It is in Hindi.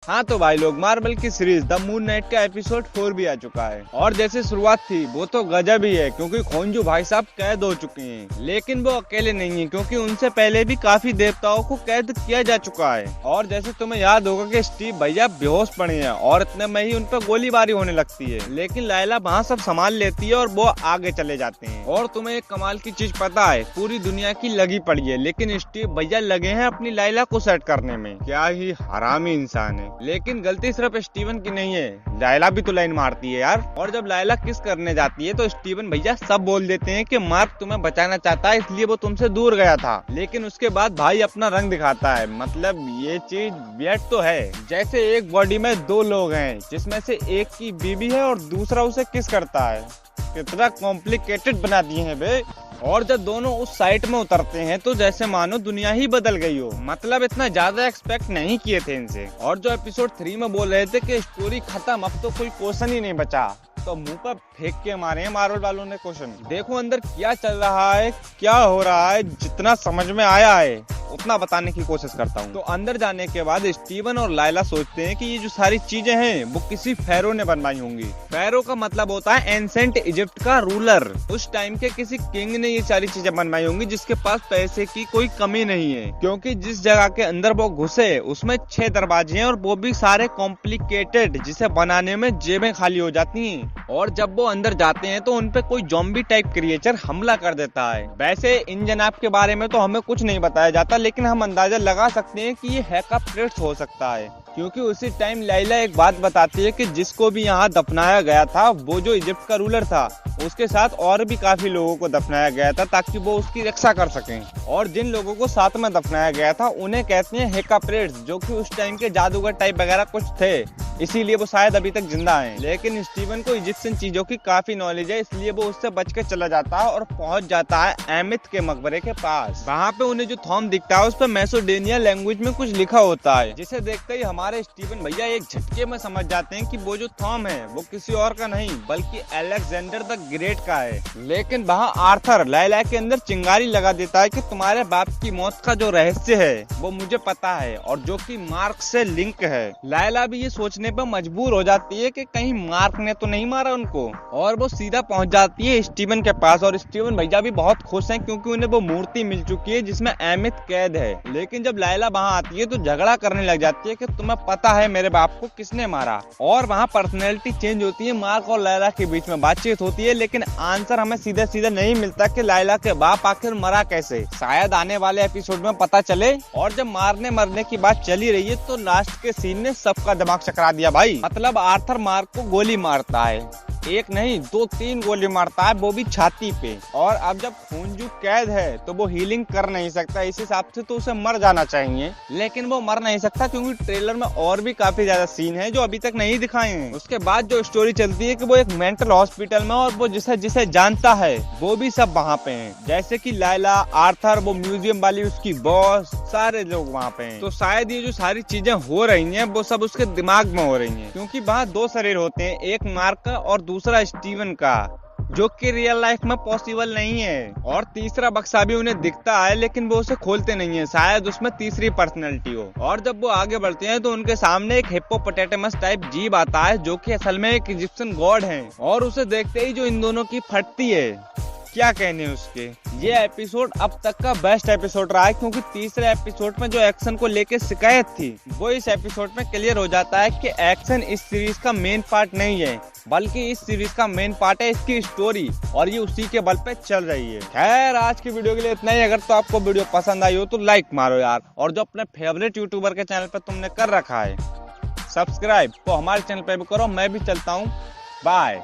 हाँ तो भाई लोग, मार्वल की सीरीज द मून नाइट का एपिसोड 4 भी आ चुका है और जैसे शुरुआत थी वो तो गजब ही है, क्योंकि खोंजू भाई साहब कैद हो चुके हैं। लेकिन वो अकेले नहीं है, क्योंकि उनसे पहले भी काफी देवताओं को कैद किया जा चुका है। और जैसे तुम्हें याद होगा कि स्टीव भैया बेहोश पड़े हैं और इतने में ही उन पर गोलीबारी होने लगती है, लेकिन लायला वहाँ सब संभाल लेती है और वो आगे चले जाते हैं। और तुम्हें एक कमाल की चीज पता है, पूरी दुनिया की लगी पड़ी है, लेकिन स्टीव भैया लगे हैं अपनी लायला को सेट करने में। क्या ही हरामी इंसान है। लेकिन गलती सिर्फ स्टीवन की नहीं है, लायला भी तो लाइन मारती है यार। और जब लायला किस करने जाती है तो स्टीवन भैया सब बोल देते हैं कि मार्क तुम्हें बचाना चाहता है, इसलिए वो तुमसे दूर गया था। लेकिन उसके बाद भाई अपना रंग दिखाता है। मतलब ये चीज वियर्ड तो है, जैसे एक बॉडी में दो लोग हैं जिसमें से एक की बीबी है और दूसरा उसे किस करता है। कितना कॉम्प्लिकेटेड बना दिए हैं बे। और जब दोनों उस साइट में उतरते हैं तो जैसे मानो दुनिया ही बदल गई हो। मतलब इतना ज्यादा एक्सपेक्ट नहीं किए थे इनसे। और जो एपिसोड 3 में बोल रहे थे कि स्टोरी खत्म, अब तो कोई क्वेश्चन ही नहीं बचा, तो मुंह पर फेंक के मारे हैं मार्वल वालों ने क्वेश्चन। देखो अंदर क्या चल रहा है, क्या हो रहा है, जितना समझ में आया है उतना बताने की कोशिश करता हूँ। तो अंदर जाने के बाद स्टीवन और लायला सोचते हैं कि ये जो सारी चीजें हैं वो किसी फेरो ने बनवाई होंगी। फेरो का मतलब होता है एंसेंट इजिप्ट का रूलर। उस टाइम के किसी किंग ने ये सारी चीजें बनवाई होंगी, जिसके पास पैसे की कोई कमी नहीं है, क्योंकि जिस जगह के अंदर वो घुसे उसमें 6 दरवाजे हैं और वो भी सारे कॉम्प्लिकेटेड, जिसे बनाने में जेबें खाली हो जाती हैं। और जब वो अंदर जाते हैं तो उनपे कोई ज़ॉम्बी टाइप क्रिएचर हमला कर देता है। वैसे इन जनाब के बारे में तो हमें कुछ नहीं बताया जाता, लेकिन हम अंदाजा लगा सकते हैं कि ये हैका प्रिंस हो सकता है, क्योंकि उसी टाइम लायला एक बात बताती है कि जिसको भी यहाँ दफनाया गया था, वो जो इजिप्ट का रूलर था, उसके साथ और भी काफी लोगों को दफनाया गया था ताकि वो उसकी रक्षा कर सकें। और जिन लोगों को साथ में दफनाया गया था उन्हें कहते हैं हैका प्रिंस, जो कि उस टाइम के जादूगर टाइप वगैरह कुछ थे, इसीलिए वो शायद अभी तक जिंदा हैं। लेकिन स्टीवन को इजिप्शियन चीजों की काफी नॉलेज है, इसलिए वो उससे बच के चला जाता है और पहुंच जाता है एमिथ के मकबरे के पास। वहाँ पे उन्हें जो थॉम दिखता है उस पर मैसेडोनिया लैंग्वेज में कुछ लिखा होता है, जिसे देखते ही हमारे स्टीवन भैया एक झटके में समझ जाते हैं कि वो जो थॉम है वो किसी और का नहीं बल्कि अलेक्जेंडर द ग्रेट का है। लेकिन वहाँ आर्थर लायला के अंदर चिंगारी लगा देता है कि तुम्हारे बाप की मौत का जो रहस्य है वो मुझे पता है, और जो कि मार्क से लिंक है। लायला भी ये सोचने पर मजबूर हो जाती है कि कहीं मार्क ने तो नहीं मारा उनको, और वो सीधा पहुंच जाती है स्टीवन के पास। और स्टीवन भैया भी बहुत खुश हैं, क्योंकि उन्हें वो मूर्ति मिल चुकी है जिसमें एमिथ कैद है। लेकिन जब लायला वहाँ आती है तो झगड़ा करने लग जाती है कि तुम्हें पता है मेरे बाप को किसने मारा। और वहाँ पर्सनैलिटी चेंज होती है, मार्क और लायला के बीच में बातचीत होती है, लेकिन आंसर हमें सीधा सीधा नहीं मिलता कि लायला के बाप आखिर मरा कैसे। शायद आने वाले एपिसोड में पता चले। और जब मारने मरने की बात चली रही है तो लास्ट के सीन ने सबका दिमाग चकरा दिया भाई। मतलब आर्थर मार्क को गोली मारता है, एक नहीं 2-3 गोली मारता है, वो भी छाती पे। और अब जब खोंजू कैद है तो वो हीलिंग कर नहीं सकता, इस हिसाब से तो उसे मर जाना चाहिए, लेकिन वो मर नहीं सकता क्योंकि ट्रेलर में और भी काफी ज्यादा सीन है जो अभी तक नहीं दिखाए हैं। उसके बाद जो स्टोरी चलती है कि वो एक मेंटल हॉस्पिटल में, और वो जिसे जिसे जानता है वो भी सब वहाँ पे हैं, जैसे कि लायला, आर्थर, वो म्यूजियम वाली उसकी बॉस, सारे लोग वहाँ पे हैं। तो शायद ये जो सारी चीजें हो रही हैं वो सब उसके दिमाग में हो रही हैं, क्योंकि वहाँ 2 शरीर होते हैं, एक मार्क का और दूसरा स्टीवन का, जो कि रियल लाइफ में पॉसिबल नहीं है। और तीसरा बक्सा भी उन्हें दिखता है, लेकिन वो उसे खोलते नहीं है, शायद उसमें तीसरी पर्सनैलिटी हो। और जब वो आगे बढ़ते हैं तो उनके सामने एक हिप्पोपोटेटमस टाइप जीव आता है, जो कि असल में एक इजिप्शियन गॉड है। और उसे देखते ही जो इन दोनों की फटती है, क्या कहने उसके। ये एपिसोड अब तक का बेस्ट एपिसोड रहा है, क्योंकि तीसरे एपिसोड में जो एक्शन को लेके शिकायत थी वो इस एपिसोड में क्लियर हो जाता है कि एक्शन इस सीरीज का मेन पार्ट नहीं है, बल्कि इस सीरीज का मेन पार्ट है इसकी स्टोरी, और ये उसी के बल पे चल रही है। खैर आज की वीडियो के लिए इतना ही। अगर तो आपको वीडियो पसंद आई हो तो लाइक मारो यार, और जो अपने फेवरेट यूट्यूबर के चैनल पे तुमने कर रखा है सब्सक्राइब, तो हमारे चैनल पे भी करो। मैं भी चलता हूँ, बाय।